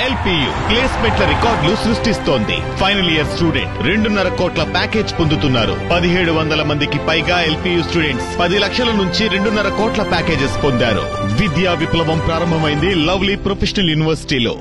LPU ప్లేస్మెంట్ల రికార్డులు సృష్టిస్తోంది. Final year student 2.5 కోట్ల ప్యాకేజ్ పొందుతున్నారు. 1700 మందికి పైగా ఎల్పీయూ స్టూడెంట్స్ 10 లక్షల నుంచి 2.5 కోట్ల ప్యాకేజెస్ పొందారు. విద్యా విప్లవం ప్రారంభమైంది లవ్లీ ప్రొఫెషనల్ యూనివర్సిటీలో.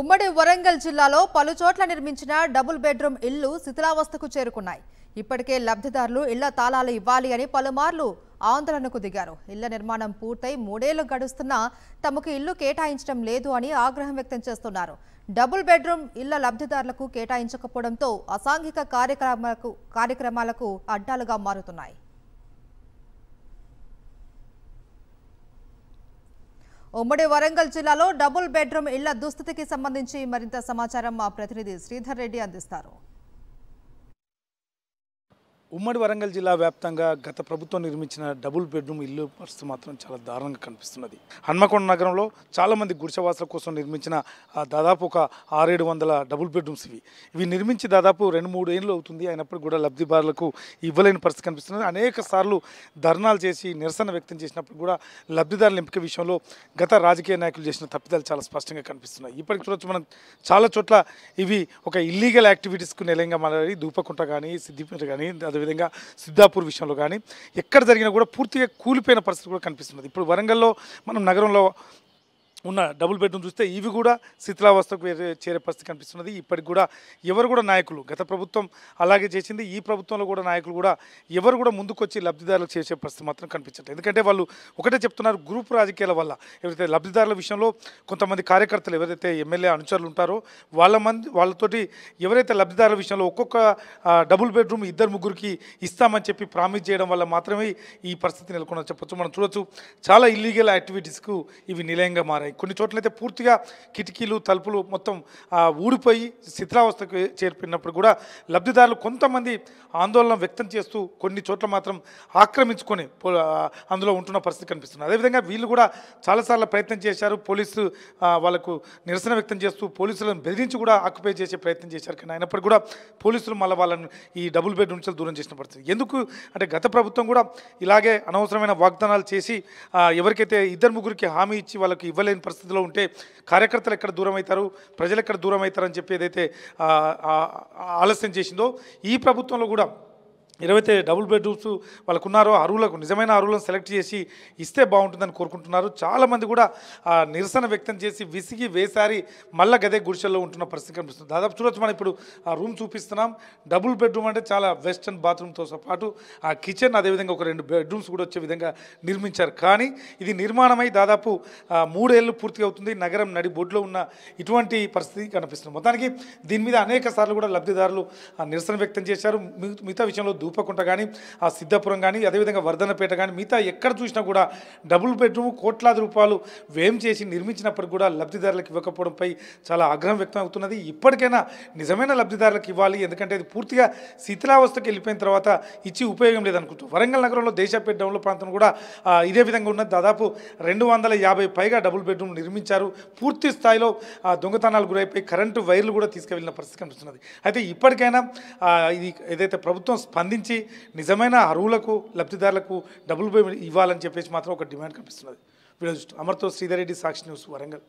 ఉమ్మడి వరంగల్ జిల్లాలో పలు చోట్ల నిర్మించిన డబుల్ బెడ్రూమ్ ఇళ్లు శిథిలావస్థకు చేరుకున్నాయి. ఇప్పటికే లబ్ధిదారులు ఇళ్ల తాళాలు ఇవ్వాలి అని పలుమార్లు ఆందోళనకు దిగారు. ఇళ్ల నిర్మాణం పూర్తయి 3 ఏళ్లు గడుస్తున్నా తమకు ఇల్లు కేటాయించడం లేదు అని ఆగ్రహం వ్యక్తం చేస్తున్నారు. డబుల్ బెడ్రూమ్ ఇళ్ల లబ్ధిదారులకు కేటాయించకపోవడంతో అసాంఘిక కార్యక్రమాలకు అడ్డాలుగా మారుతున్నాయి. ఉమ్మడి వరంగల్ జిల్లాలో డబుల్ బెడ్రూమ్ ఇళ్ల దుస్థితికి సంబంధించి మరింత సమాచారం మా ప్రతినిధి శ్రీధర్ రెడ్డి అందిస్తారు. ఉమ్మడి వరంగల్ జిల్లా వ్యాప్తంగా గత ప్రభుత్వం నిర్మించిన డబుల్ బెడ్రూమ్ ఇల్లు పరిస్థితి మాత్రం చాలా దారుణంగా కనిపిస్తున్నది. హన్మకొండ నగరంలో చాలామంది గుడిసెవాసుల కోసం నిర్మించిన దాదాపు ఒక 600-700 డబుల్ బెడ్రూమ్స్ ఇవి నిర్మించి దాదాపు 2-3 ఏళ్ళు అవుతుంది. అయినప్పుడు కూడా లబ్ధిదారులకు ఇవ్వలేని పరిస్థితి కనిపిస్తున్నది. అనేక సార్లు ధర్నాలు చేసి నిరసన వ్యక్తం చేసినప్పుడు కూడా లబ్ధిదారుల ఎంపిక విషయంలో గత రాజకీయ నాయకులు చేసిన తప్పిదాలు చాలా స్పష్టంగా కనిపిస్తున్నాయి. ఇప్పటికి చూడొచ్చు మనం చాలా చోట్ల ఇవి ఒక ఇల్లీగల్ యాక్టివిటీస్కు నిలయంగా మారి దూపకుంట కానీ సిద్దిపేట కానీ అదేవిధంగా సిద్ధాపూర్ విషయంలో కానీ ఎక్కడ జరిగినా కూడా పూర్తిగా కూలిపోయిన పరిస్థితి కూడా కనిపిస్తున్నది. ఇప్పుడు వరంగల్లో మనం నగరంలో ఉన్న డబుల్ బెడ్రూమ్ చూస్తే ఇవి కూడా శిథిలావస్థకు చేరే పరిస్థితి కనిపిస్తున్నది. ఇప్పటికి కూడా ఎవరు కూడా నాయకులు గత ప్రభుత్వం అలాగే చేసింది, ఈ ప్రభుత్వంలో కూడా నాయకులు కూడా ఎవరు కూడా ముందుకొచ్చి లబ్ధిదారులకు చేసే పరిస్థితి మాత్రం కనిపించట్లేదు. ఎందుకంటే వాళ్ళు ఒకటే చెప్తున్నారు, గ్రూప్ రాజకీయాల వల్ల ఎవరైతే లబ్ధిదారుల విషయంలో కొంతమంది కార్యకర్తలు ఎవరైతే ఎమ్మెల్యే అనుచరులు ఉంటారో వాళ్ళతోటి ఎవరైతే లబ్ధిదారుల విషయంలో ఒక్కొక్క డబుల్ బెడ్రూమ్ 2-3కి ఇస్తామని చెప్పి ప్రామిస్ చేయడం వల్ల మాత్రమే ఈ పరిస్థితి నెలకొన్న చెప్పొచ్చు. మనం చూడొచ్చు చాలా ఇల్లీగల్ యాక్టివిటీస్కు ఇవి నిలయంగా మారాయి. కొన్ని చోట్లయితే పూర్తిగా కిటికీలు తలుపులు మొత్తం ఊడిపోయి శిథిలావస్థకు చేరిపోయినప్పుడు కూడా లబ్ధిదారులు కొంతమంది ఆందోళన వ్యక్తం చేస్తూ కొన్ని చోట్ల మాత్రం ఆక్రమించుకొని అందులో ఉంటున్న పరిస్థితి కనిపిస్తుంది. అదేవిధంగా వీళ్ళు కూడా చాలాసార్లు ప్రయత్నం చేశారు. పోలీసు వాళ్ళకు నిరసన వ్యక్తం చేస్తూ పోలీసులను బెదిరించి కూడా ఆక్యుపై చేసే ప్రయత్నం చేశారు. కానీ అయినప్పటికీ కూడా పోలీసులు మళ్ళీ వాళ్ళని ఈ డబుల్ బెడ్ నుంచి దూరం చేసిన పరిస్థితి. ఎందుకు అంటే గత ప్రభుత్వం కూడా ఇలాగే అనవసరమైన వాగ్దానాలు చేసి ఎవరికైతే 2-3కి హామీ ఇచ్చి వాళ్ళకి ఇవ్వలేని పరిస్థితిలో ఉంటే కార్యకర్తలు ఎక్కడ దూరం అవుతారు, ప్రజలు ఎక్కడ దూరం అవుతారని చెప్పి ఏదైతే ఆలస్యం చేసిందో ఈ ప్రభుత్వంలో కూడా ఏవైతే డబుల్ బెడ్రూమ్స్ వాళ్ళకు ఉన్నారో అర్హులకు నిజమైన అర్హులను సెలెక్ట్ చేసి ఇస్తే బాగుంటుందని కోరుకుంటున్నారు. చాలామంది కూడా నిరసన వ్యక్తం చేసి విసిగి వేసారి మళ్ళీ గదే గుడిసెల్లో ఉంటున్న పరిస్థితి కనిపిస్తుంది. దాదాపు చూడొచ్చు మనం ఇప్పుడు ఆ రూమ్ చూపిస్తున్నాం. డబుల్ బెడ్రూమ్ అంటే చాలా వెస్టర్న్ బాత్రూమ్తో పాటు ఆ కిచెన్ అదేవిధంగా ఒక 2 బెడ్రూమ్స్ కూడా వచ్చే విధంగా నిర్మించారు. కానీ ఇది నిర్మాణమై దాదాపు 3 ఏళ్ళు పూర్తిగా అవుతుంది. నగరం నడి బొడ్లో ఉన్న ఇటువంటి పరిస్థితి కనిపిస్తుంది. మొత్తానికి దీని మీద అనేక సార్లు కూడా లబ్ధిదారులు నిరసన వ్యక్తం చేశారు. మిగతా విషయంలో దూపకుంట కానీ ఆ సిద్ధాపురం కానీ అదేవిధంగా వర్ధనపేట కానీ మిగతా ఎక్కడ చూసినా కూడా డబుల్ బెడ్రూమ్ కోట్లాది రూపాయలు వ్యయం చేసి నిర్మించినప్పటికీ కూడా లబ్ధిదారులకు ఇవ్వకపోవడంపై చాలా ఆగ్రహం వ్యక్తం అవుతున్నది. ఇప్పటికైనా నిజమైన లబ్ధిదారులకు ఇవ్వాలి. ఎందుకంటే ఇది పూర్తిగా శిథిలావస్థకు వెళ్ళిపోయిన తర్వాత ఇచ్చి ఉపయోగం లేదనుకుంటూ వరంగల్ నగరంలో దేశాపేట డెవలప్ ప్రాంతం కూడా ఇదే విధంగా ఉన్నది. దాదాపు 250 పైగా డబుల్ బెడ్రూమ్ నిర్మించారు. పూర్తి స్థాయిలో దొంగతనాలు గురైపోయి కరెంటు వైర్లు కూడా తీసుకువెళ్ళిన పరిస్థితి కనిపిస్తున్నది. అయితే ఇప్పటికైనా ఇది ఏదైతే ప్రభుత్వం స్పందించి నిజమైన అర్హులకు లబ్ధిదారులకు డబుల్ బెడ్ ఇవ్వాలని చెప్పేసి మాత్రం ఒక డిమాండ్ కనిపిస్తున్నది. వీడియో అమర్తో శ్రీధర్ రెడ్డి, సాక్షి న్యూస్, వరంగల్.